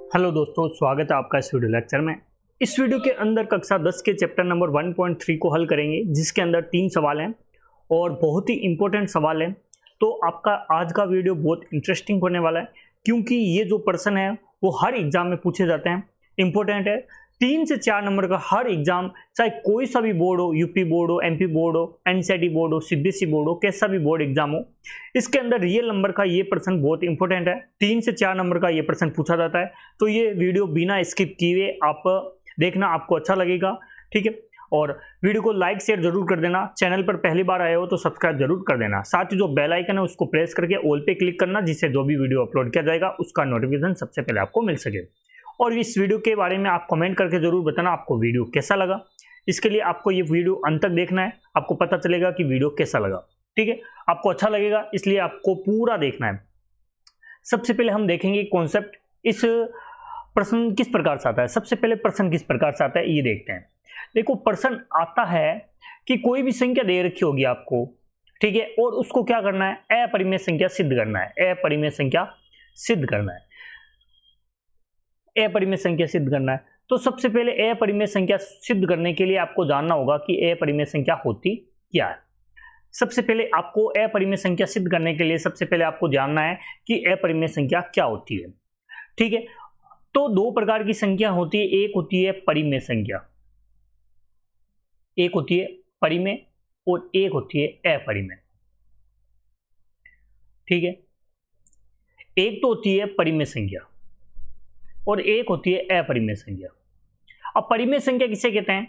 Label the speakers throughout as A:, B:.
A: Hello दोस्तों, स्वागत है आपका इस वीडियो लेक्चर में। इस वीडियो के अंदर कक्षा 10 के चैप्टर नंबर 1.3 को हल करेंगे, जिसके अंदर 3 सवाल हैं और बहुत ही इंपॉर्टेंट सवाल हैं। तो आपका आज का वीडियो बहुत इंटरेस्टिंग होने वाला है, क्योंकि ये जो प्रश्न है वो हर एग्जाम में पूछे जाते हैं, इंपॉर्टेंट है। 3 से 4 नंबर का हर एग्जाम, चाहे कोई सा भी बोर्ड हो, यूपी बोर्ड हो, एमपी बोर्ड हो, एनसीईआरटी बोर्ड हो, सीबीएसई बोर्ड हो, कैसा भी बोर्ड एग्जाम हो, इसके अंदर रियल नंबर का ये प्रश्न बहुत इंपॉर्टेंट है। 3 से 4 नंबर का ये प्रश्न पूछा जाता है। तो ये वीडियो बिना स्किप किए आप देखना, आपको अच्छा लगेगा, ठीक है। और वीडियो को लाइक शेयर जरूर कर देना। चैनल पर पहली बार आए हो तो सब्सक्राइब जरूर कर देना। साथ ही जो बेल आइकन है उसको प्रेस करके ऑल पे क्लिक करना, जिससे जो भी वीडियो अपलोड किया जाएगा उसका नोटिफिकेशन सबसे पहले आपको मिल सके। और इस वीडियो के बारे में आप कमेंट करके जरूर बताना आपको वीडियो कैसा लगा। इसके लिए आपको ये वीडियो अंत तक देखना है, आपको पता चलेगा कि वीडियो कैसा लगा, ठीक है। आपको अच्छा लगेगा, इसलिए आपको पूरा देखना है। सबसे पहले हम देखेंगे कॉन्सेप्ट, इस प्रश्न किस प्रकार से आता है। सबसे पहले प्रश्न किस प्रकार से आता है ये देखते हैं। देखो, प्रश्न आता है कि कोई भी संख्या दे रखी होगी आपको, ठीक है, और उसको क्या करना है, अपरिमेय संख्या सिद्ध करना है। अपरिमेय संख्या सिद्ध करना है, अपरिमेय संख्या सिद्ध करना है। तो सबसे पहले अपरिमेय संख्या सिद्ध करने के लिए आपको जानना होगा कि अपरिमेय संख्या होती क्या है। सबसे पहले आपको अपरिमेय संख्या सिद्ध करने के लिए सबसे पहले आपको जानना है कि अपरिमेय संख्या क्या होती है, ठीक है। तो दो प्रकार की संख्या होती है, एक होती है परिमेय संख्या, एक होती है परिमेय और एक होती है अपरिमेय, ठीक है। एक तो होती है परिमेय संख्या और एक होती है अपरिमेय संख्या। अब परिमेय संख्या किसे कहते हैं,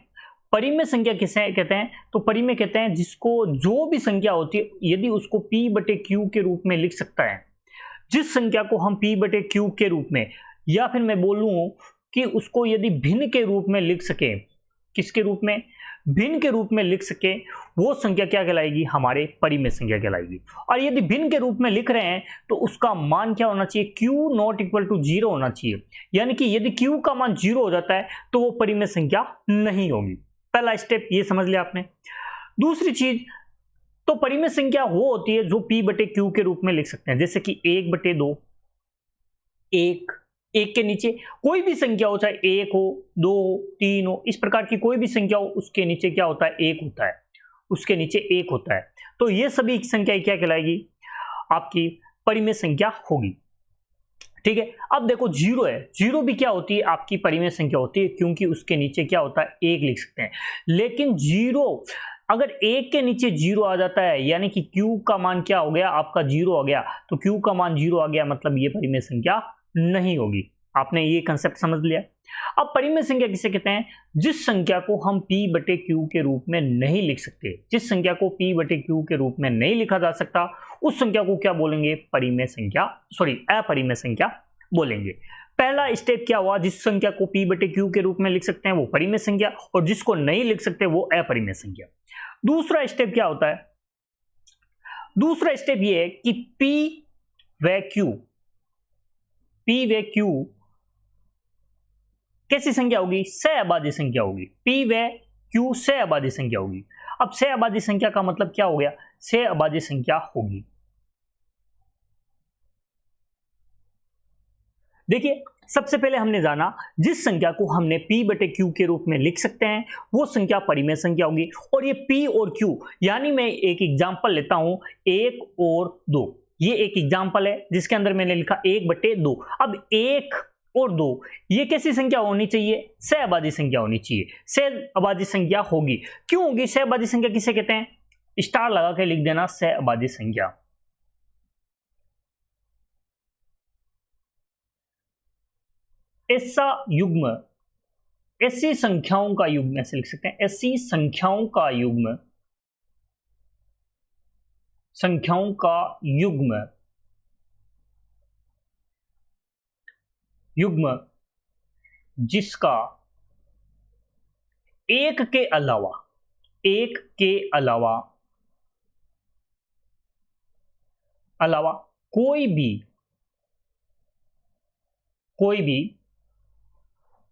A: परिमेय संख्या किसे कहते हैं, तो परिमेय कहते हैं जिसको जो भी संख्या होती है यदि उसको p बटे क्यू के रूप में लिख सकता है, जिस संख्या को हम p बटे क्यू के रूप में, या फिर मैं बोलूं कि उसको यदि भिन्न के रूप में लिख सके, किसके रूप में, भिन्न के रूप में लिख सके, वो संख्या क्या कहलाएगी, हमारे परिमेय संख्या कहलाएगी। और यदि भिन्न के रूप में लिख रहे हैं तो उसका मान क्या होना चाहिए, q नॉट इक्वल टू 0 होना चाहिए। यानी कि यदि q का मान 0 हो जाता है तो वो परिमेय संख्या नहीं होगी। पहला स्टेप ये समझ लिया आपने। दूसरी चीज, तो परिमेय संख्या वो होती है जो p बटे क्यू के रूप में लिख सकते हैं, जैसे कि 1 बटे 2, एक के नीचे कोई भी संख्या हो, चाहे 1 हो, 2 हो, 3 हो, इस प्रकार की कोई भी संख्या हो, उसके नीचे क्या होता है, 1 होता है, उसके नीचे 1 होता है। तो ये सभी संख्या क्या कहलाएगी, आपकी परिमेय संख्या होगी, ठीक है। अब देखो 0 है, 0 भी क्या होती है, आपकी परिमेय संख्या होती है, क्योंकि उसके नीचे क्या होता है, 1 लिख सकते हैं। लेकिन 0 अगर 1 के नीचे 0 आ जाता है, यानी कि q का मान क्या हो गया, आपका 0 आ गया, तो q का मान 0 आ गया, मतलब ये परिमेय संख्या नहीं होगी। आपने ये कंसेप्ट समझ लिया। अब परिमेय संख्या किसे कहते हैं, जिस संख्या को हम p बटे q के रूप में नहीं लिख सकते, जिस संख्या को p बटे q के रूप में नहीं लिखा जा सकता, उस संख्या को क्या बोलेंगे, परिमेय संख्या, सॉरी अपरिमेय संख्या बोलेंगे। पहला स्टेप क्या हुआ, जिस संख्या को p बटे q के रूप में लिख सकते हैं वो परिमेय संख्या, और जिसको नहीं लिख सकते वो अपरिमेय संख्या। दूसरा स्टेप क्या होता है, दूसरा स्टेप ये है कि p व q कैसी संख्या होगी, सहअभाज्य संख्या होगी। p व q सहअभाज्य संख्या होगी। अब सहअभाज्य संख्या का मतलब क्या हो गया, सहअभाज्य संख्या होगी। देखिए, सबसे पहले हमने जाना जिस संख्या को हमने p बटे q के रूप में लिख सकते हैं वो संख्या परिमेय संख्या होगी। और ये p और q, यानी मैं एक एग्जांपल लेता हूं, 1 और 2, ये एक एग्जांपल है जिसके अंदर मैंने लिखा 1 बटे 2। अब 1 और 2 ये कैसी संख्या होनी चाहिए, सहअभाज्य संख्या होनी चाहिए, सहअभाज्य संख्या होगी। क्यों होगी सहअभाज्य संख्या, किसे कहते हैं, स्टार लगा के लिख देना, सहअभाज्य संख्या। ऐसा युग्म, ऐसी संख्याओं का युग्म ऐसे लिख सकते हैं, ऐसी संख्याओं का युग्म, संख्याओं का युग्म, युग्म जिसका एक के अलावा, एक के अलावा कोई भी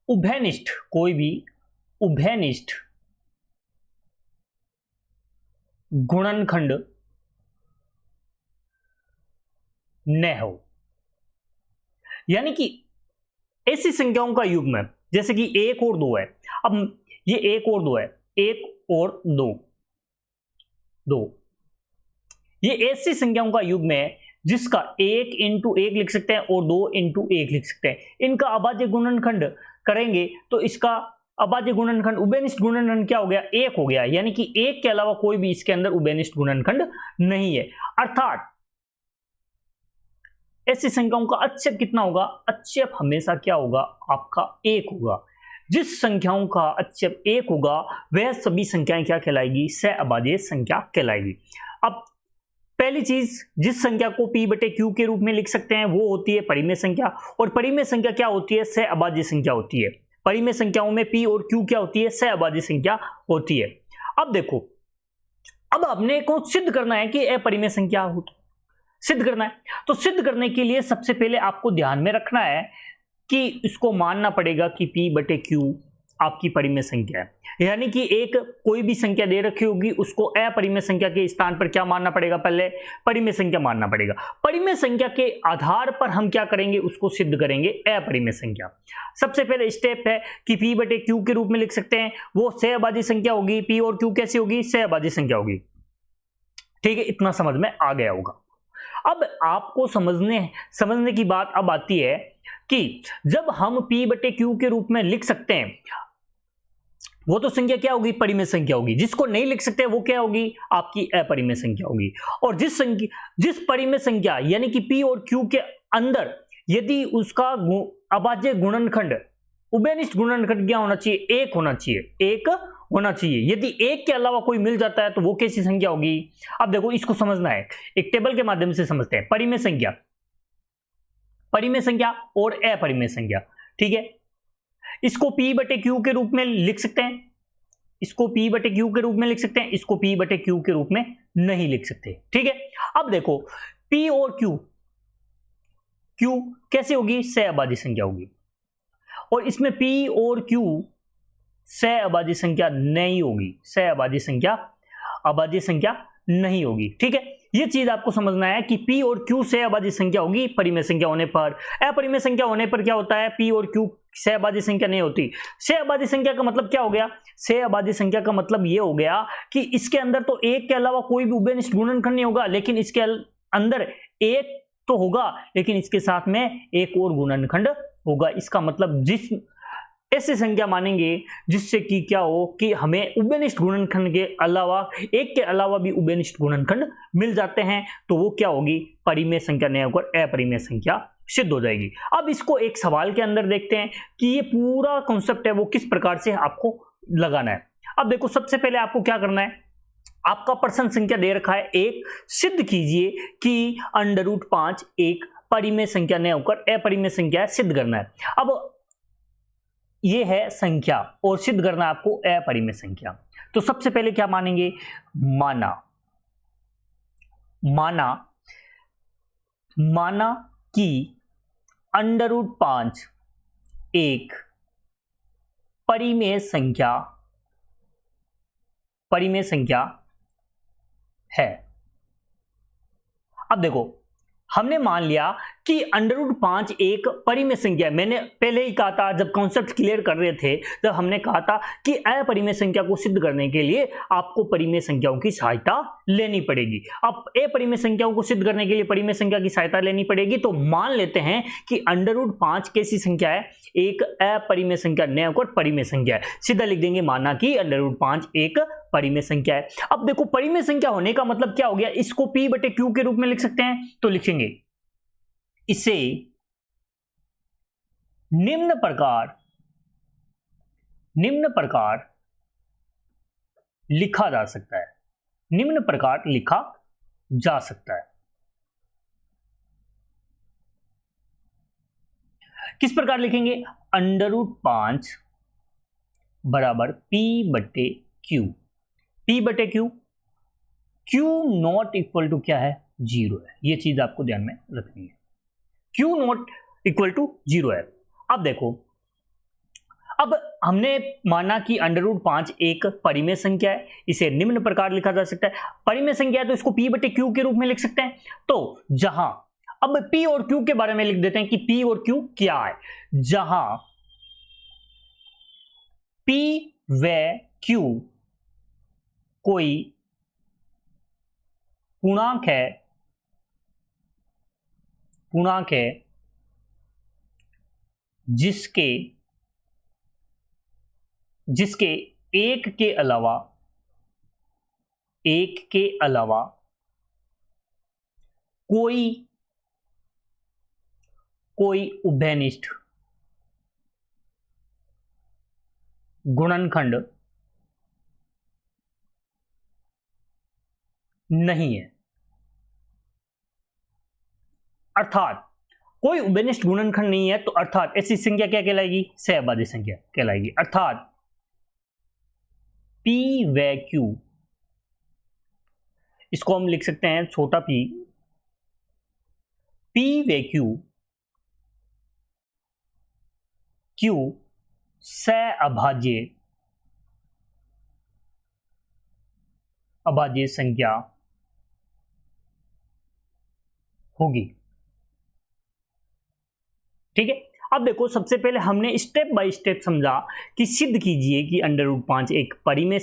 A: उभयनिष्ठ, कोई भी उभयनिष्ठ गुणनखंड न हो। यानी कि ऐसी संख्याओं का युग्म, जैसे कि 1 और 2 है, अब ये 1 और 2 है, 1 और 2, ये ऐसी संख्याओं का युग्म है जिसका 1 इंटू 1 लिख सकते हैं और 2 इंटू 1 लिख सकते हैं। इनका अभाज्य गुणनखंड करेंगे तो इसका अभाज्य गुणनखंड उभयनिष्ठ गुणनखंड क्या हो गया, 1 हो गया, यानी कि 1 के अलावा कोई भी इसके अंदर उभयनिष्ठ गुणनखंड नहीं है। अर्थात ऐसी संख्याओं का अक्षेप कितना होगा, अक्षेप हमेशा क्या होगा, आपका 1 होगा। जिस संख्याओं का अक्षेप 1 होगा वह सभी संख्याएं क्या कहलाएगी, सहअभाज्य संख्या कहलाएगी। अब पहली चीज, जिस संख्या को p बटे q के रूप में लिख सकते हैं वो होती है परिमेय संख्या, और परिमेय संख्या क्या होती है, सहअभाज्य संख्या होती है। परिमेय संख्याओं में p और q क्या होती है, सहअभाज्य संख्या होती है। अब देखो, अब हमने को सिद्ध करना है कि अपरिमेय संख्या हो, सिद्ध करना है। तो सिद्ध करने के लिए सबसे पहले आपको ध्यान में रखना है कि इसको मानना पड़ेगा कि p बटे q आपकी परिमेय संख्या है, यानी कि एक कोई भी संख्या दे रखी होगी उसको अपरिमेय संख्या के स्थान पर क्या मानना पड़ेगा, पहले परिमेय संख्या मानना पड़ेगा। परिमेय संख्या के आधार पर हम क्या करेंगे, उसको सिद्ध करेंगे अपरिमेय संख्या। सबसे पहले स्टेप है कि p बटे q के रूप में लिख सकते हैं, वो सहअभाज्य संख्या होगी। p और q कैसी होगी, सहअभाज्य संख्या होगी। ठीक है, इतना समझ में आ गया होगा। अब आपको समझने की बात अब आती है कि जब हम p बटे q के रूप में लिख सकते हैं, वो तो संख्या क्या होगी, परिमेय संख्या होगी। जिसको नहीं लिख सकते वो क्या होगी, आपकी अपरिमेय संख्या होगी। और जिस परिमेय संख्या यानी कि p और q के अंदर यदि उसका अभाज्य गुणनखंड, उभयनिष्ठ गुणनखंड क्या होना चाहिए, 1 होना चाहिए, 1 होना चाहिए। यदि 1 के अलावा कोई मिल जाता है तो वो कैसी संख्या होगी। अब देखो, इसको समझना है, एक टेबल के माध्यम से समझते हैं। परिमेय संख्या और अपरिमेय संख्या, ठीक है। इसको p बटे q के रूप में लिख सकते हैं, इसको p बटे q के रूप में लिख सकते हैं, इसको p बटे q के रूप में नहीं लिख सकते, ठीक है। अब देखो, p और q कैसे होगी, सहअभाज्य संख्या होगी, और इसमें p और q सहअभाज्य संख्या नहीं होगी, सहअभाज्य संख्या अभाज्य संख्या नहीं होगी, ठीक है। ये चीज आपको समझना है कि p और q सहअभाज्य संख्या होगी परिमेय संख्या होने पर। अपरिमेय संख्या होने पर क्या होता है, p और q सहअभाज्य संख्या नहीं होती। सहअभाज्य संख्या का मतलब क्या हो गया, सहअभाज्य संख्या का मतलब ये हो गया कि इसके अंदर तो 1 के अलावा कोई भी उभयनिष्ठ गुणनखंड नहीं होगा, लेकिन इसके अंदर 1 तो होगा, लेकिन इसके साथ में एक और गुणनखंड होगा। इसका मतलब जिस ऐसी संख्या मानेंगे जिससे कि क्या हो कि हमें उभयनिष्ठ गुणनखंड के अलावा 1 के अलावा भी उभयनिष्ठ गुणनखंड मिल जाते हैं, तो वो क्या होगी, परिमेय संख्या नहीं होकर अपरिमेय संख्या सिद्ध हो जाएगी। अब इसको एक सवाल के अंदर देखते हैं कि ये पूरा कॉन्सेप्ट है वो किस प्रकार से आपको लगाना है। अब देखो, सबसे पहले आपको क्या करना है, आपका प्रश्न संख्या दे रखा है 1, सिद्ध कीजिए कि √5 एक परिमेय संख्या नहीं होकर अपरिमेय संख्या है, सिद्ध करना है। अब ये है संख्या और सिद्ध करना है आपको अपरिमेय संख्या। तो सबसे पहले क्या मानेंगे, माना कि √5 एक परिमेय संख्या है। अब देखो, हमने मान लिया कि √5 एक परिमेय संख्या है। मैंने पहले ही कहा था, जब कॉन्सेप्ट क्लियर कर रहे थे, तब हमने कहा था कि अपरिमेय संख्या को सिद्ध करने के लिए आपको परिमेय संख्याओं की सहायता लेनी पड़ेगी। अब अपरिमेय संख्याओं को सिद्ध करने के लिए परिमेय संख्या की सहायता लेनी पड़ेगी। तो मान लेते हैं कि √5 कैसी संख्या है, एक अपरिमेय संख्या नहीं होकर परिमेय संख्या है। सीधा लिख देंगे, माना कि √5 एक परिमेय संख्या है। अब देखो, परिमेय संख्या होने का मतलब क्या हो गया, इसको p बटे q के रूप में लिख सकते हैं। तो लिखेंगे इसे निम्न प्रकार लिखा जा सकता है, निम्न प्रकार लिखा जा सकता है। किस प्रकार लिखेंगे, √5 बराबर p बटे q, p बटे q, q not equal to क्या है, 0 है। ये चीज आपको ध्यान में रखनी है, q नॉट इक्वल टू 0 है। अब देखो, अब हमने माना कि √5 एक परिमेय संख्या है, इसे निम्न प्रकार लिखा जा सकता है। परिमेय संख्या है तो इसको p बटे q के रूप में लिख सकते हैं। तो जहां अब P और Q के बारे में लिख देते हैं कि P और Q क्या है। जहां P व Q कोई पूर्णांक है जिसके एक के अलावा कोई उभयनिष्ठ गुणनखंड नहीं है। अर्थात कोई उभयनिष्ठ गुणनखंड नहीं है, तो अर्थात ऐसी संख्या क्या कहलाएगी? सहअभाज्य संख्या कहलाएगी। अर्थात P व Q, इसको हम लिख सकते हैं छोटा p, P व Q सहअभाज्य संख्या होगी। ठीक है, अब देखो सबसे पहले हमने स्टेप बाय स्टेप समझा कि सिद्ध कीजिए कि √5 एक अपरिमेय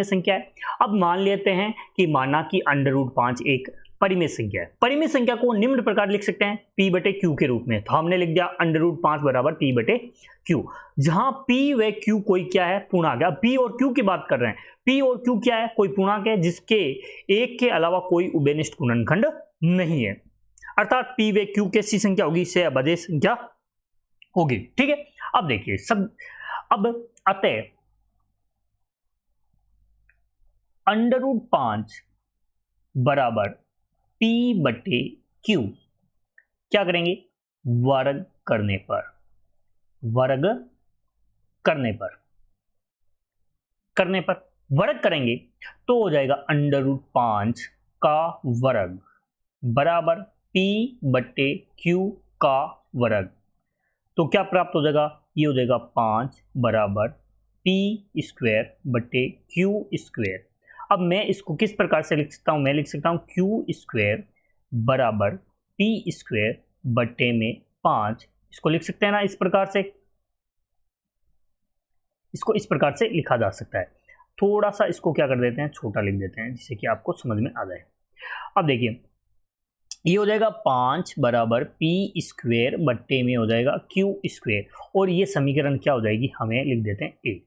A: संख्या है। अब मान लेते हैं कि माना कि √5 एक परिमेय संख्या है। परिमेय संख्या को निम्न प्रकार लिख सकते हैं P/Q के रूप में। तो हमने लिख दिया √5 बराबर P/Q, जहां P व Q कोई क्या है? पूर्णांक है। P और Q की बात कर रहे हैं। P और Q क्या है? कोई पूर्णांक है जिसके एक के अलावा कोई उभयनिष्ठ गुणनखंड नहीं है। अर्थात P व Q कैसी संख्या होगी? सहअभाज्य संख्या होगी। ठीक है, अब देखिए अब अतः √5 बराबर P/Q क्या करेंगे? वर्ग करने पर वर्ग करेंगे तो हो जाएगा √5 का वर्ग बराबर P/Q का वर्ग। तो क्या प्राप्त हो जाएगा? ये हो जाएगा 5 बराबर P²/Q²। अब मैं इसको किस प्रकार से लिख सकता हूं? मैं लिख सकता हूं Q² बराबर P²/5। इसको लिख सकते हैं ना इस प्रकार से, इसको इस प्रकार से लिखा जा सकता है। थोड़ा सा इसको क्या कर देते हैं? छोटा लिख देते हैं जिससे कि आपको समझ में आ जाए। अब देखिए ये हो जाएगा 5 बराबर P² में हो जाएगा Q², और ये समीकरण क्या हो जाएगी? हमें लिख देते हैं 1।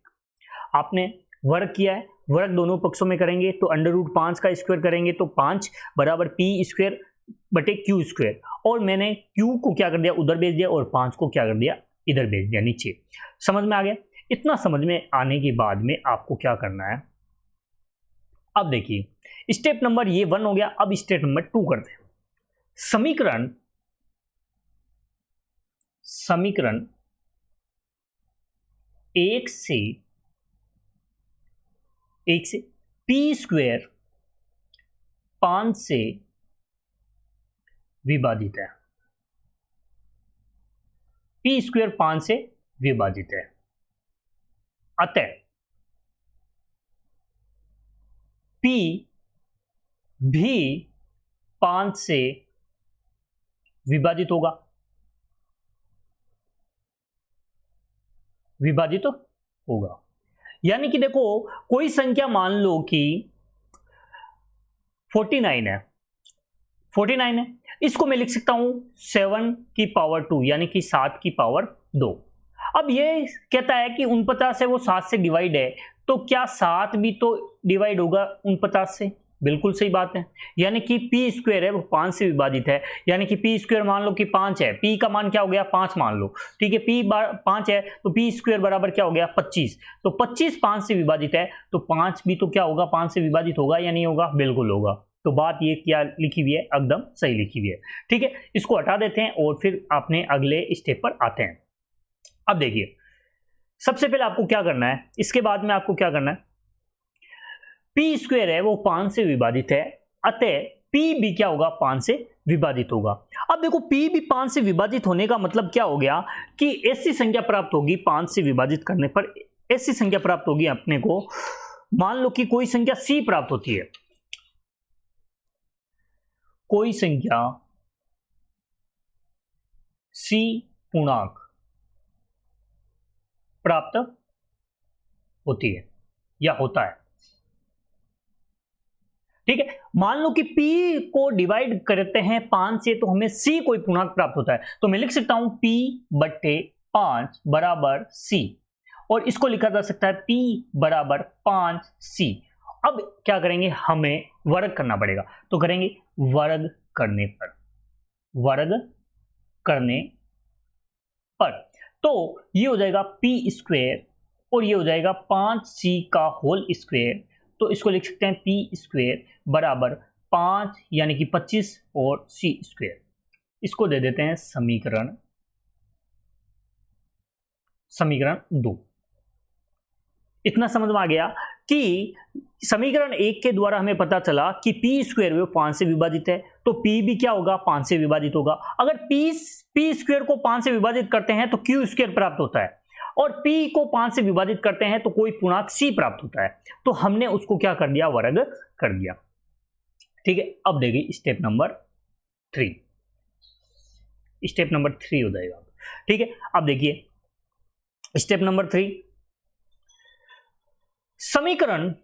A: आपने वर्ग किया है, वर्ग दोनों पक्षों में करेंगे तो √5 का स्क्वायर करेंगे तो 5 बराबर P²/Q², और मैंने Q को क्या कर दिया? उधर भेज दिया, और 5 को क्या कर दिया? इधर भेज दिया नीचे। समझ में आ गया? इतना समझ में आने के बाद में आपको क्या करना है? अब देखिए स्टेप नंबर ये 1 हो गया। अब स्टेप नंबर 2 करते हैं। समीकरण 1 से P² 5 से विभाजित है। P² 5 से विभाजित है। अतः P भी 5 से विभाजित होगा। यानी कि देखो कोई संख्या मान लो कि 49 है, इसको मैं लिख सकता हूं 7 की पावर 2 यानी कि 7 की पावर 2। अब ये कहता है कि 49 है वो 7 से डिवाइड है, तो क्या 7 भी तो डिवाइड होगा 49 से? बिल्कुल सही बात है। यानी कि P² है वो 5 से विभाजित है, यानी कि P² मान लो कि 5 है, P का मान क्या हो गया? 5 मान लो। ठीक है, P 5 है तो P² बराबर क्या हो गया? 25। तो 25 5 से विभाजित है, तो 5 भी तो क्या होगा? 5 से विभाजित होगा या नहीं होगा? बिल्कुल होगा। तो बात ये क्या लिखी हुई है? एकदम सही लिखी हुई है। ठीक है, इसको हटा देते हैं और फिर अपने अगले स्टेप पर आते हैं। अब देखिए सबसे पहले आपको क्या करना है, इसके बाद में आपको क्या करना है? P² है वो 5 से विभाजित है, अतः P भी क्या होगा? 5 से विभाजित होगा। अब देखो P भी 5 से विभाजित होने का मतलब क्या हो गया कि ऐसी संख्या प्राप्त होगी 5 से विभाजित करने पर, ऐसी संख्या प्राप्त होगी अपने को। मान लो कि कोई संख्या C प्राप्त होती है, कोई संख्या C पूर्णांक प्राप्त होती है या होता है। ठीक है, मान लो कि P को डिवाइड करते हैं 5 से तो हमें C कोई पूर्णांक प्राप्त होता है, तो मैं लिख सकता हूं P बट्टे 5 बराबर C, और इसको लिखा जा सकता है P बराबर 5C। अब क्या करेंगे, हमें वर्ग करना पड़ेगा, तो करेंगे वर्ग करने पर तो ये हो जाएगा P स्क्वायर और ये हो जाएगा 5C का होल स्क्वायर, तो इसको लिख सकते हैं P स्क्वायर बराबर 5 यानी कि 25 और C स्क्वायर। इसको दे देते हैं समीकरण 2। इतना समझ में आ गया कि समीकरण 1 के द्वारा हमें पता चला कि P स्क्वायर में 5 से विभाजित है, तो P भी क्या होगा, 5 से विभाजित होगा। अगर P स्क्वायर को 5 से विभाजित करते हैं तो Q स्क्वायर प्राप्त होता है, और P को 5 से विभाजित करते हैं तो कोई पूर्णांक C प्राप्त होता है, तो हमने उसको क्या कर दिया, वर्ग कर दिया। ठीक है, अब देखिए स्टेप नंबर 3 हो जाएगा। ठीक है, अब देखिए स्टेप नंबर 3, समीकरण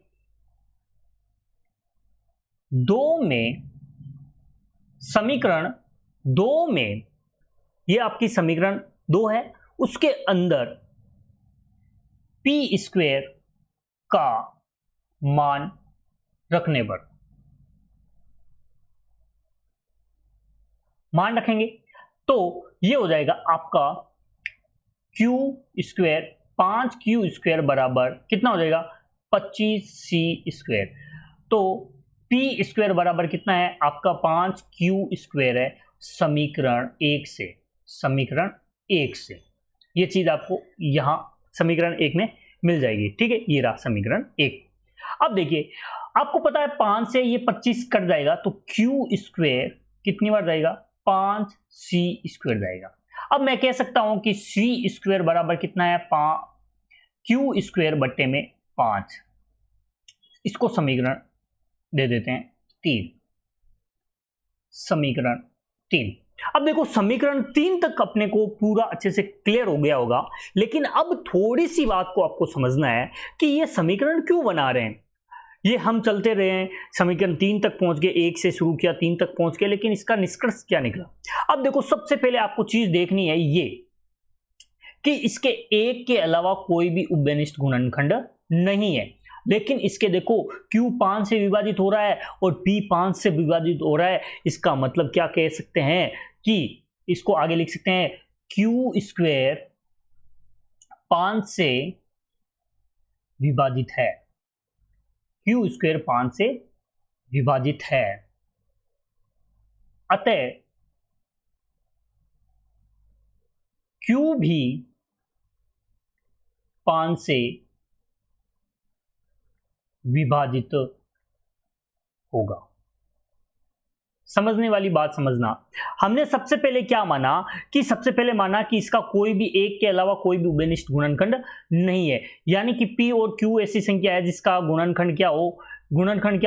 A: 2 में ये आपकी समीकरण 2 है, उसके अंदर P स्क्वायर का मान रखने पर मान रखेंगे तो ये हो जाएगा आपका Q स्क्वायर, 5Q स्क्वायर बराबर कितना हो जाएगा, 25C स्क्वायर। तो P स्क्वायर बराबर कितना है आपका, 5Q स्क्वायर है समीकरण 1 से। ये चीज आपको यहां समीकरण 1 में मिल जाएगी। ठीक है, ये रहा समीकरण 1। अब देखिए आपको पता है 5 से ये 25 कट जाएगा, तो Q स्क्वायर कितनी बार जाएगा, 5C स्क्वायर जाएगा। अब मैं कह सकता हूं कि C स्क्वायर बराबर कितना है, Q स्क्वायर बट्टे में 5। इसको समीकरण दे देते हैं 3, समीकरण 3। अब देखो समीकरण 3 तक अपने को पूरा अच्छे से क्लियर हो गया होगा, लेकिन अब थोड़ी सी बात को आपको समझना है कि ये समीकरण क्यों बना रहे हैं। ये हम चलते रहे हैं, समीकरण 3 तक पहुंच गए, 1 से शुरू किया 3 तक पहुंच गए, लेकिन इसका निष्कर्ष क्या निकला। अब देखो सबसे पहले आपको चीज देखनी है ये कि इसके एक के अलावा कोई भी उभयनिष्ठ गुणनखंड नहीं है, लेकिन इसके देखो Q 5 से विभाजित हो रहा है और P 5 से विभाजित हो रहा है। इसका मतलब क्या कह सकते हैं कि इसको आगे लिख सकते हैं Q स्क्वायर 5 से विभाजित है, Q स्क्वायर 5 से विभाजित है, अतः Q भी 5 से विभाजित होगा। समझने वाली बात समझना, हमने सबसे पहले क्या माना कि इसका कोई भी एक के अलावा कोई भी उभयनिष्ठ गुणनखंड नहीं है, यानी कि P और Q ऐसी संख्या है जिसका गुणनखंड क्या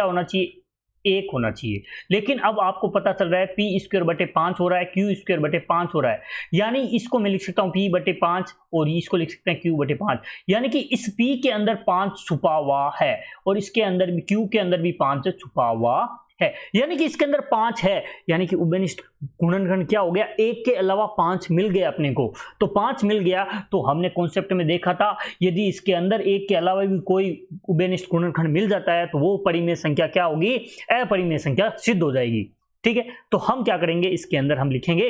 A: होना चाहिए, 1 होना चाहिए। लेकिन अब आपको पता चल रहा है P स्क्वायर बटे 5 हो रहा है, Q स्क्वायर बटे 5 हो रहा है, यानी इसको मैं लिख सकता हूं P बटे 5 और इसको लिख सकते हैं Q बटे 5, यानी कि इस P के अंदर 5 छुपा हुआ है और इसके अंदर भी Q के अंदर भी 5 छुपा हुआ है, यानी कि इसके अंदर 5 है, यानी कि उभयनिष्ठ गुणनखंड क्या हो गया, 1 के अलावा 5 मिल गया अपने को। तो 5 मिल गया तो हमने कॉन्सेप्ट में देखा था यदि इसके अंदर 1 के अलावा भी कोई उभयनिष्ठ गुणनखंड मिल जाता है तो वो परिमेय संख्या क्या होगी, अपरिमेय संख्या सिद्ध हो जाएगी। ठीक है, तो हम क्या करेंगे, इसके अंदर हम लिखेंगे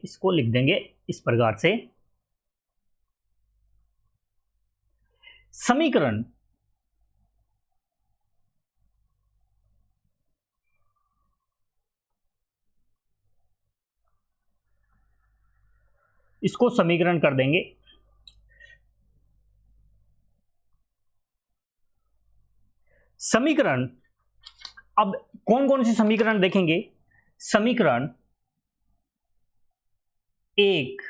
A: इसको लिख देंगे इस प्रकार से, समीकरण इसको समीकरण कर देंगे समीकरण। अब कौन कौन से समीकरण देखेंगे, समीकरण 1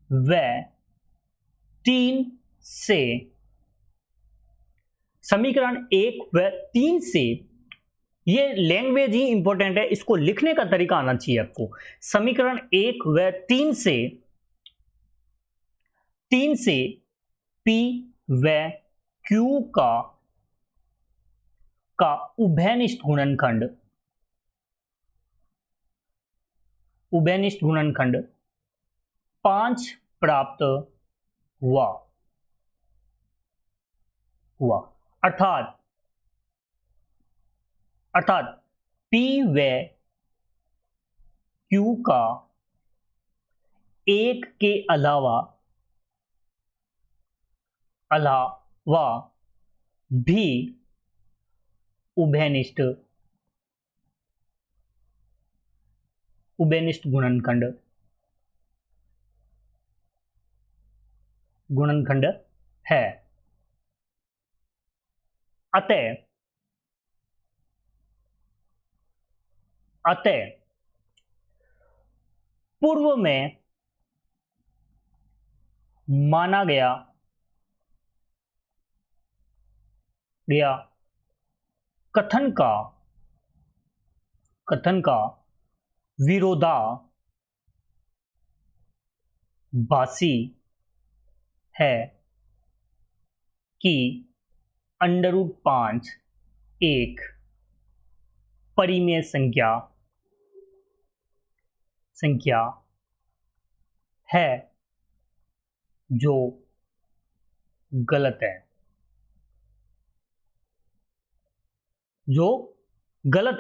A: व 3 से समीकरण 1 व 3 से, ये लैंग्वेज ही इंपॉर्टेंट है, इसको लिखने का तरीका आना चाहिए आपको। समीकरण 1 व 3 से, 3 से P व Q का उभयनिष्ठ गुणनखंड 5 प्राप्त हुआ। अर्थात P व Q का 1 के अलावा भी उभयनिष्ठ गुणनखंड है। अतः पूर्व में माना गया कथन का विरोधाभासी है कि √5 एक परिमेय संख्या है जो गलत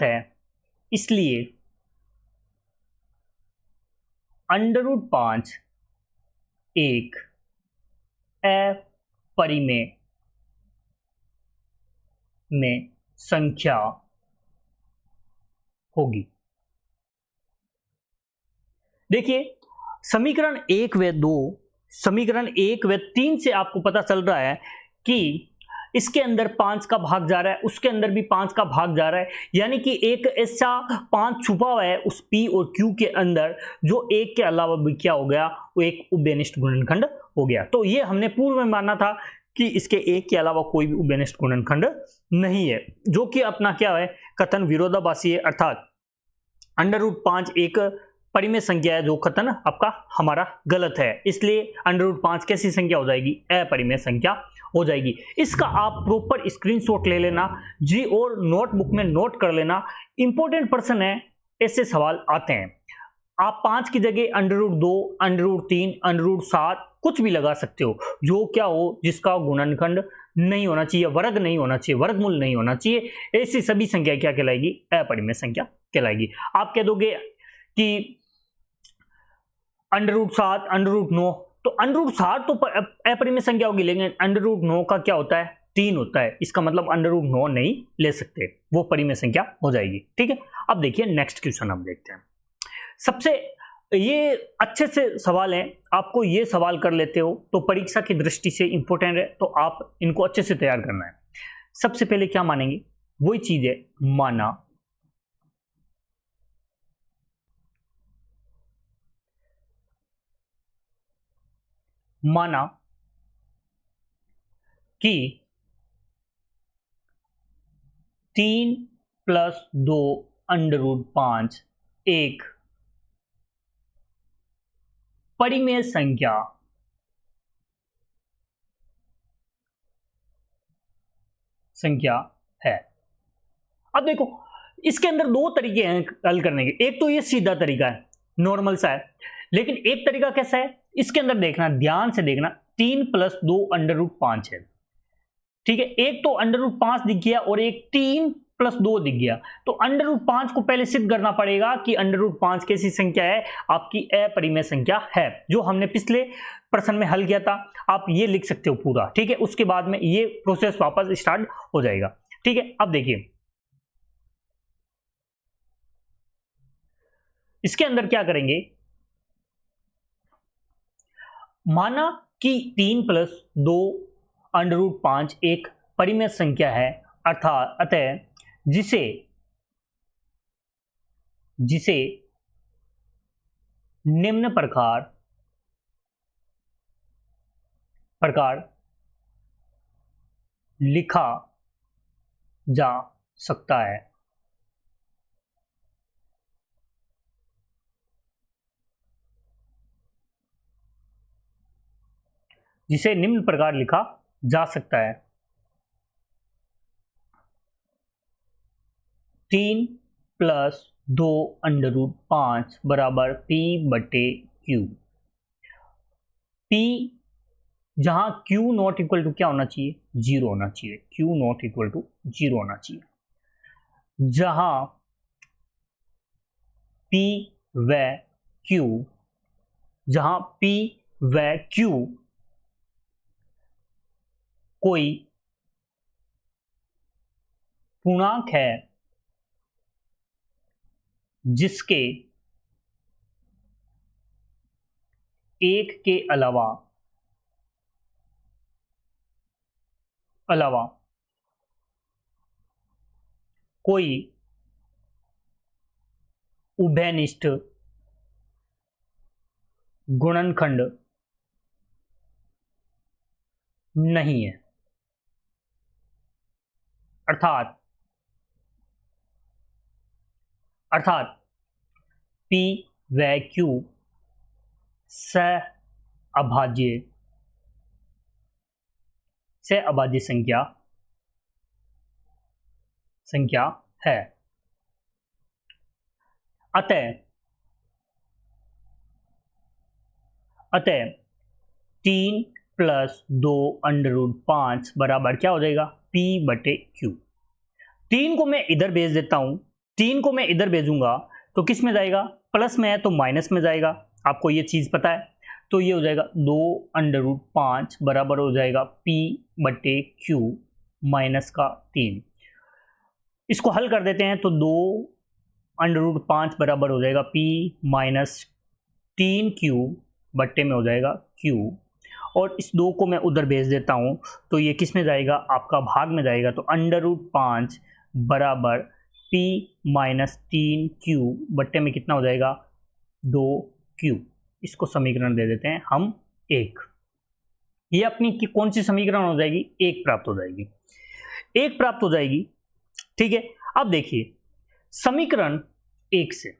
A: है, इसलिए √5 एक अपरिमेय में संख्या होगी। देखिए समीकरण 1 व 3 से आपको पता चल रहा है कि इसके अंदर 5 का भाग जा रहा है, उसके अंदर भी 5 का भाग जा रहा है, यानी कि एक ऐसा 5 छुपा हुआ है उस P और Q के अंदर जो एक के अलावा भी क्या हो गया, वो एक उभयनिष्ठ गुणनखंड हो गया। तो ये हमने पूर्व में माना था कि इसके एक के अलावा कोई भी उभयनिष्ठ गुणनखंड नहीं है, जो कि अपना क्या है, कथन विरोधाभासी है। अर्थात √5 एक परिमेय संख्या है जो कथन आपका हमारा गलत है, इसलिए √5 कैसी संख्या हो जाएगी, अपरिमेय संख्या हो जाएगी। इसका आप प्रॉपर स्क्रीनशॉट ले लेना जी और नोटबुक में नोट कर लेना, इंपॉर्टेंट पर्सन है, ऐसे सवाल आते हैं। आप 5 की जगह √2, √3, √7 कुछ भी लगा सकते हो, जो क्या हो, जिसका गुणनखंड नहीं होना चाहिए, वर्ग नहीं होना चाहिए, वर्गमूल नहीं होना चाहिए, ऐसी सभी संख्या क्या कहलाएगी, अपरिमेय संख्या कहलाएगी। आप कह दोगे कि √7, √9, तो √7 तो अपरिमेय संख्या होगी, लेकिन √9 का क्या होता है, 3 होता है, इसका मतलब √9 नहीं ले सकते, वो परिमेय संख्या हो जाएगी। ठीक है, अब देखिए नेक्स्ट क्वेश्चन हम देखते हैं। सबसे ये अच्छे से सवाल है, आपको ये सवाल कर लेते हो तो परीक्षा की दृष्टि से इंपॉर्टेंट है, तो आप इनको अच्छे से तैयार करना है। सबसे पहले क्या मानेंगे, वही चीज है, माना कि 3 + 2 √5 एक परिमेय संख्या है। अब देखो इसके अंदर दो तरीके हैं हल करने के, एक तो ये सीधा तरीका है, नॉर्मल सा है, लेकिन एक तरीका कैसा है, इसके अंदर देखना, ध्यान से देखना, 3 + 2 √5 है, ठीक है, एक तो √5 दिख गया और एक 3 + 2 दिख गया, तो √5 को पहले सिद्ध करना पड़ेगा कि √5 कैसी संख्या है, आपकी अपरिमेय संख्या है, जो हमने पिछले प्रश्न में हल किया था। आप ये लिख सकते हो पूरा, ठीक है, उसके बाद में ये प्रोसेस वापस स्टार्ट हो जाएगा। ठीक है, अब देखिए इसके अंदर क्या करेंगे, माना कि 3 + 2 √5 एक परिमेय संख्या है, अर्थात अतः जिसे निम्न प्रकार लिखा जा सकता है। जिसे निम्न प्रकार लिखा जा सकता है। 3 प्लस 2 अंडर रूट 5 बराबर P बटे Q। P जहां Q नॉट इक्वल टू क्या होना चाहिए, 0 होना चाहिए। Q नॉट इक्वल टू 0 होना चाहिए। जहां P व Q, जहां P व Q कोई पूर्णांक है जिसके एक के अलावा कोई उभयनिष्ठ गुणनखंड नहीं है। अर्थात P व Q अभाज्य संख्या है। अतः 3 प्लस 2 अंडर रूट 5 बराबर क्या हो जाएगा, P बटे Q। 3 को मैं इधर भेज देता हूं, 3 को मैं इधर भेजूंगा तो किस में जाएगा, प्लस में है तो माइनस में जाएगा। आपको ये चीज पता है। तो ये हो जाएगा 2 अंडर रूट 5 बराबर हो जाएगा P बटे Q माइनस का 3। इसको हल कर देते हैं तो 2 अंडर रूट 5 बराबर हो जाएगा P माइनस 3Q बट्टे में हो जाएगा Q। और इस 2 को मैं उधर भेज देता हूं तो ये किस में जाएगा, आपका भाग में जाएगा। तो अंडर रूट 5 बराबर P माइनस 3Q बट्टे में कितना हो जाएगा, 2Q। इसको समीकरण दे देते हैं हम 1। ये अपनी कौन सी समीकरण हो जाएगी, 1 प्राप्त हो जाएगी। 1 प्राप्त हो जाएगी, ठीक है। अब देखिए समीकरण 1 से,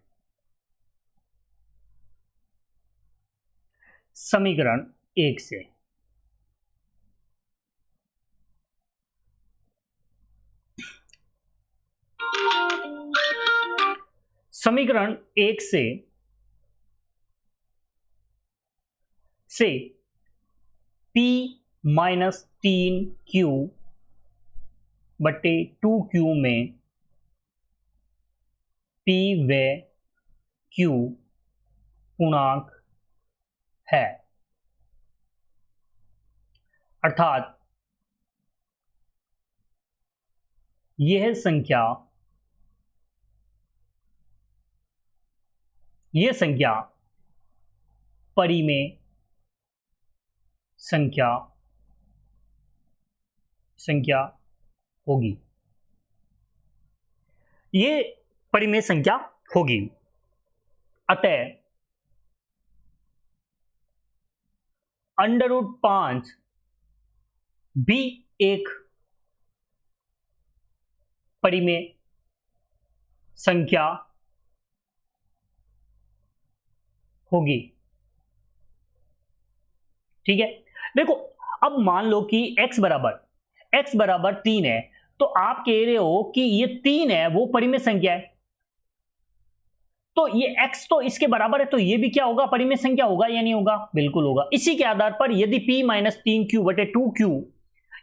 A: समीकरण 1 से समीकरण 1 से P माइनस 3Q बटे 2Q में P व Q पूर्णांक है। अर्थात यह संख्या परिमेय संख्या होगी। ये परिमेय संख्या होगी। अतः अंडर रूट 5 भी एक परिमेय संख्या होगी। ठीक है, देखो अब मान लो कि x बराबर 3 है, तो आप कह रहे हो कि ये 3 है वो परिमेय संख्या है, तो ये x तो इसके बराबर है, तो ये भी क्या होगा, परिमेय संख्या होगा या नहीं होगा, बिल्कुल होगा। इसी के आधार पर यदि p माइनस 3Q बटे 2Q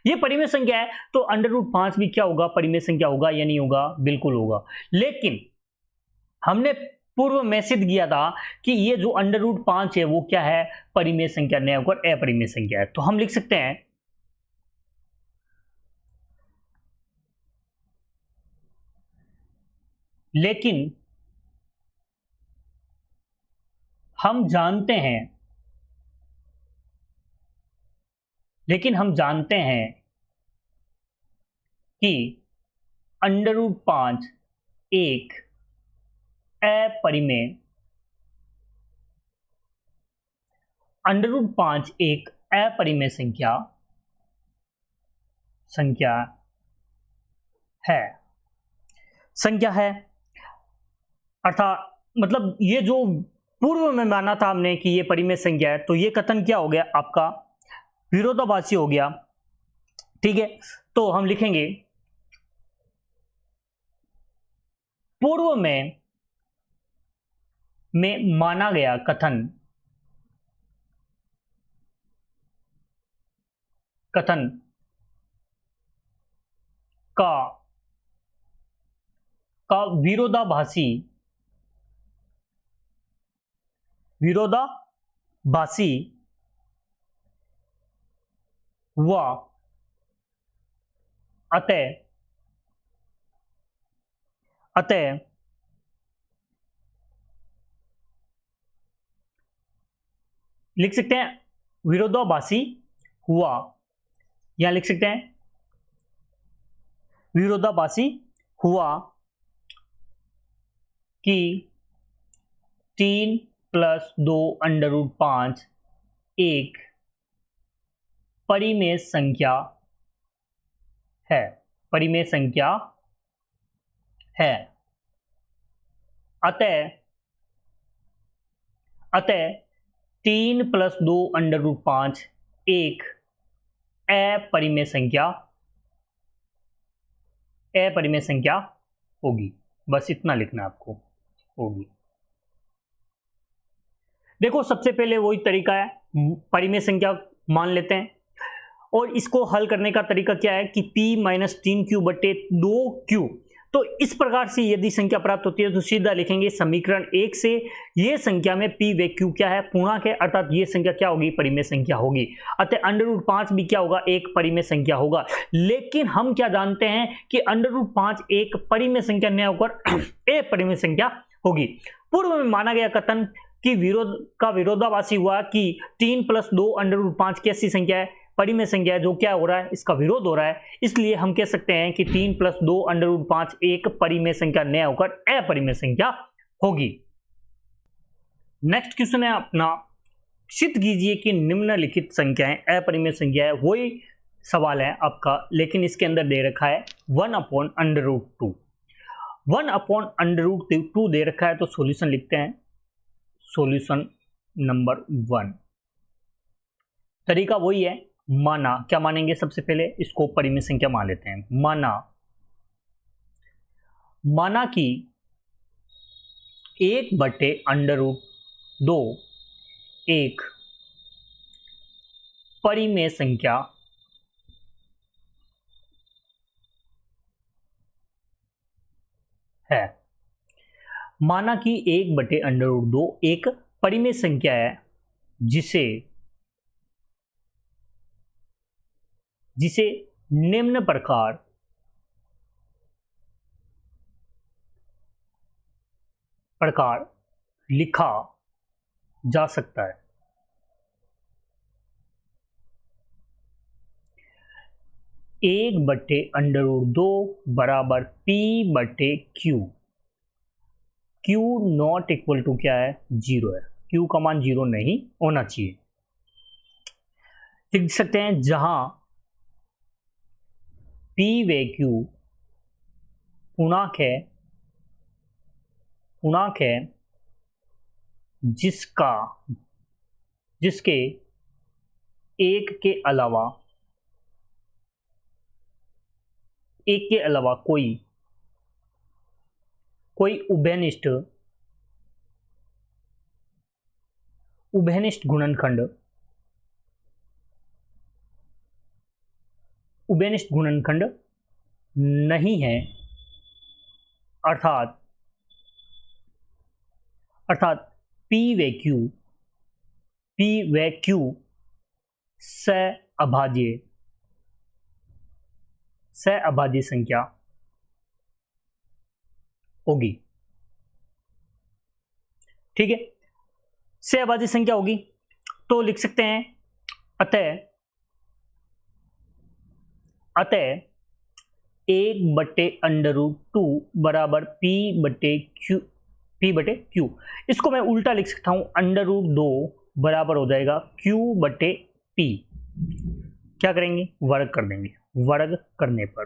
A: ये परिमेय संख्या है, तो अंडर रूट 5 भी क्या होगा, परिमेय संख्या होगा या नहीं होगा, बिल्कुल होगा। लेकिन हमने पूर्व में सिद्ध किया था कि ये जो अंडर रूट 5 है वो क्या है, परिमेय संख्या नहीं होकर अपरिमेय संख्या है। तो हम लिख सकते हैं लेकिन हम जानते हैं कि अंडर रूट 5 एक अपरिमेय संख्या है, संख्या है। अर्थात मतलब ये जो पूर्व में माना था हमने कि ये परिमेय संख्या है, तो ये कथन क्या हो गया आपका, विरोधाभासी हो गया। ठीक है, तो हम लिखेंगे पूर्व में माना गया कथन का विरोधाभासी हुआ, अतः लिख सकते हैं विरोधाभासी हुआ, या लिख सकते हैं विरोधाभासी हुआ कि 3 + 2 √5 एक परिमेय संख्या है, परिमेय संख्या है। अतः 3 + 2 √5 एक अपरिमेय संख्या होगी। बस इतना लिखना आपको, होगी। देखो सबसे पहले वही तरीका है, परिमेय संख्या मान लेते हैं, और इसको हल करने का तरीका क्या है कि p - 3q बटे 2q। तो इस प्रकार से यदि संख्या प्राप्त होती है तो सीधा लिखेंगे समीकरण 1 से ये संख्या में p व q क्या है, पूर्णांक है, अर्थात ये संख्या क्या होगी, परिमेय संख्या होगी। अतः √5 भी क्या होगा, एक परिमेय संख्या होगा। लेकिन हम क्या जानते हैं कि √5 एक परिमेय संख्या न होकर एक परिमेय संख्या होगी। पूर्व में माना गया कथन कि विरोधाभासी हुआ कि 3 + 2 √5 कैसी संख्या है, परिमेय संख्या है, जो क्या हो रहा है, इसका विरोध हो रहा है। इसलिए हम कह सकते हैं कि 3 + 2 √5 एक परिमेय संख्या न होकर अपरिमेय संख्या होगी। नेक्स्ट क्वेश्चन है अपना, सिद्ध कीजिए कि निम्नलिखित संख्याएं अपरिमेय संख्या है। वही सवाल है आपका, लेकिन इसके अंदर दे रखा है 1/√2। 1/√2 दे रखा है, तो सॉल्यूशन लिखते हैं। सॉल्यूशन नंबर 1, तरीका वही है, माना, क्या मानेंगे, सबसे पहले इसको परिमेय संख्या मान लेते हैं। माना कि 1/√2 एक परिमेय संख्या है। माना कि 1/√2 एक परिमेय संख्या है जिसे निम्न प्रकार लिखा जा सकता है। 1/√2 बराबर p/q। q not equal to क्या है, 0 है। q का मान 0 नहीं होना चाहिए। लिख सकते हैं जहां p व q पूर्णांक है जिसके एक के अलावा कोई उभयनिष्ठ गुणनखंड नहीं है, अर्थात p व q सअभाज्य संख्या होगी। ठीक है, सअभाज्य संख्या होगी, तो लिख सकते हैं अतः 1/√2 बराबर p/q। इसको मैं उल्टा लिख सकता हूं, √2 बराबर हो जाएगा q/p। क्या करेंगे, वर्ग कर देंगे। वर्ग करने पर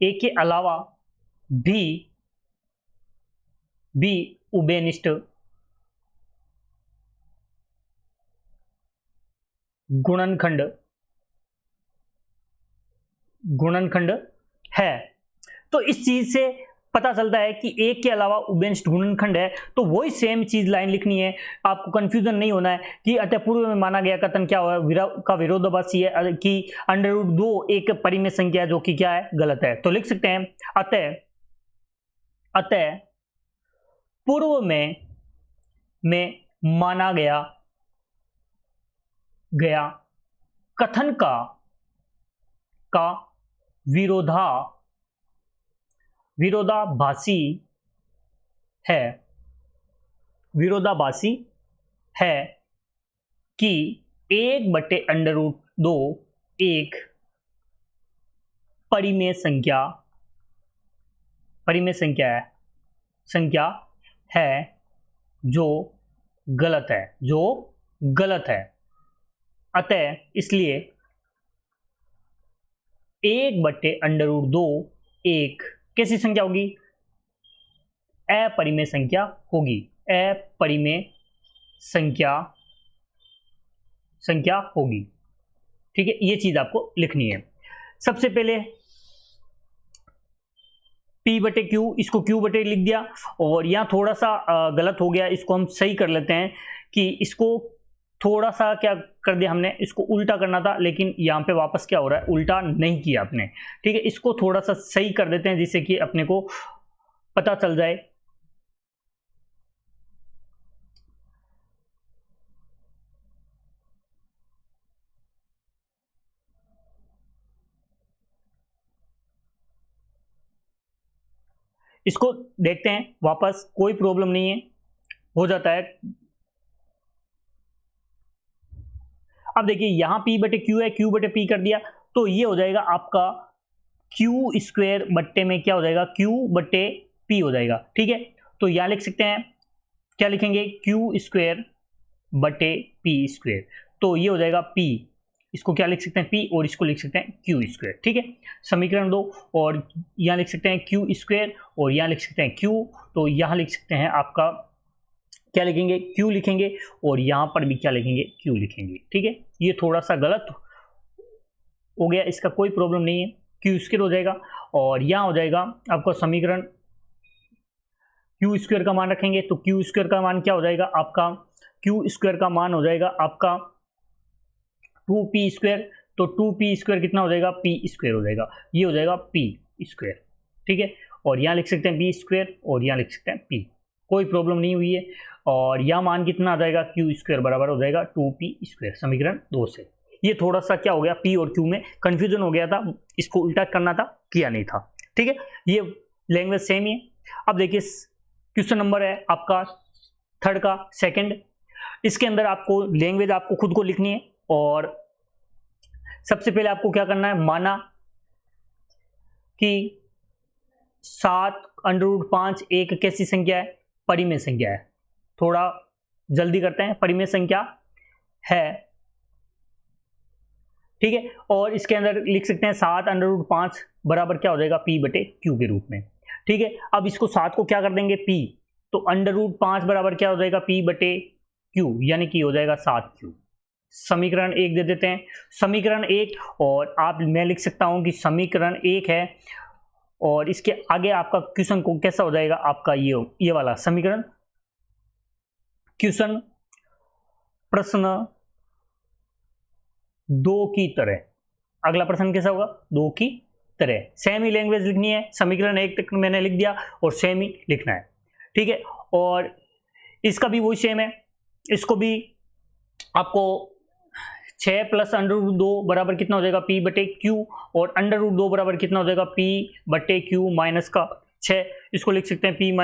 A: ए के अलावा भी उभयनिष्ठ गुणनखंड है। तो इस चीज से पता चलता है कि एक के अलावा उभयनिष्ठ गुणनखंड है, तो वही सेम चीज लाइन लिखनी है, आपको कंफ्यूजन नहीं होना है कि अतः पूर्व में माना गया कथन क्या हुआ का विरोधाभासी है कि √2 एक परिमेय संख्या है, जो कि क्या है, गलत है। तो लिख सकते हैं अतः पूर्व में माना गया कथन का विरोधाभासी है कि 1/√2 एक परिमेय संख्या है जो गलत है। अतः इसलिए 1/√2 एक कैसी संख्या होगी, अपरिमेय संख्या होगी, ठीक है। ये चीज आपको लिखनी है। सबसे पहले P/Q, इसको Q/, लिख दिया, और यहां थोड़ा सा गलत हो गया, इसको हम सही कर लेते हैं कि इसको थोड़ा सा क्या कर दिया हमने, इसको उल्टा करना था, लेकिन यहाँ पे वापस क्या हो रहा है, उल्टा नहीं किया आपने, ठीक है। इसको थोड़ा सा सही कर देते हैं जिससे कि अपने को पता चल जाए। इसको देखते हैं वापस, कोई प्रॉब्लम नहीं है, हो जाता है। अब देखिए यहां P/Q है, Q/P कर दिया, तो ये हो जाएगा आपका Q² बट्टे में क्या हो जाएगा, Q/P हो जाएगा, ठीक है। तो यहां लिख सकते हैं, क्या लिखेंगे, Q² बट्टे P², तो ये हो जाएगा P, इसको क्या लिख सकते हैं, P, और इसको लिख सकते हैं Q², ठीक है। समीकरण 2, और यहां लिख सकते हैं Q², और यहां लिख सकते हैं Q, तो यहां लिख सकते हैं आपका क्या लिखेंगे, Q लिखेंगे, और यहां पर भी क्या लिखेंगे, Q लिखेंगे, ठीक है। ये थोड़ा सा गलत हो गया, इसका कोई प्रॉब्लम नहीं है, Q² हो जाएगा, और यहां हो जाएगा आपका समीकरण Q² का मान रखेंगे, तो Q² का मान क्या हो जाएगा आपका, Q² का मान हो जाएगा आपका 2P², तो 2P² कितना हो जाएगा, P² हो जाएगा, ये हो जाएगा P², ठीक है। और यहां लिख सकते हैं P², और यहां लिख सकते हैं P, कोई प्रॉब्लम नहीं हुई है। और यह मान कितना आ जाएगा, Q² बराबर हो जाएगा 2P², समीकरण 2 से। ये थोड़ा सा क्या हो गया, P और Q में कंफ्यूजन हो गया था, इसको उल्टा करना था, किया नहीं था, ठीक है। ये लैंग्वेज सेम ही है। अब देखिए क्वेश्चन नंबर है आपका थर्ड का सेकंड, इसके अंदर आपको लैंग्वेज आपको खुद को लिखनी है, और सबसे पहले आपको क्या करना है, माना कि 7√5 एक कैसी संख्या है, परिमेय संख्या है। थोड़ा जल्दी करते हैं, परिमेय संख्या है, ठीक है। और इसके अंदर लिख सकते हैं 7√5 बराबर क्या हो जाएगा, P/Q के रूप में, ठीक है। अब इसको 7 को क्या कर देंगे, P, तो √5 बराबर क्या हो जाएगा, P/Q, यानी कि हो जाएगा 7Q। समीकरण 1 दे देते हैं, समीकरण 1, और आप मैं लिख सकता हूं कि समीकरण 1 है, और इसके आगे आपका क्वेश्चन को कैसा हो जाएगा आपका, ये वाला समीकरण, क्वेश्चन प्रश्न 2 की तरह। अगला प्रश्न कैसा होगा, 2 की तरह, सेम ही लैंग्वेज लिखनी है, समीकरण 1 तक मैंने लिख दिया और सेम ही लिखना है, ठीक है। और इसका भी वही सेम है, इसको भी आपको 6 + √2 बराबर कितना हो जाएगा, P/Q, और √2 बराबर कितना हो जाएगा, P/Q माइनस का 6, इसको लिख सकते हैं P -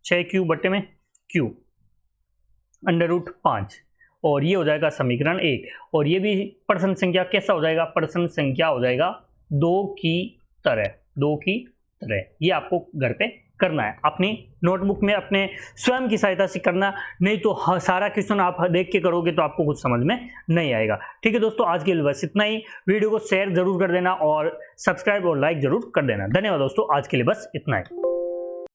A: 6Q बट्टे में Q √5, और ये हो जाएगा समीकरण 1। और ये भी प्रश्न संख्या कैसा हो जाएगा, प्रश्न संख्या हो जाएगा 2 की तरह, 2 की तरह। ये आपको घर पे करना है, अपनी नोटबुक में अपने स्वयं की सहायता से करना, नहीं तो सारा क्वेश्चन आप देख के करोगे तो आपको कुछ समझ में नहीं आएगा। ठीक है दोस्तों, आज के लिए बस इतना ही। वीडियो को शेयर जरूर कर देना और सब्सक्राइब और लाइक जरूर कर देना। धन्यवाद दोस्तों, आज के लिए बस इतना ही।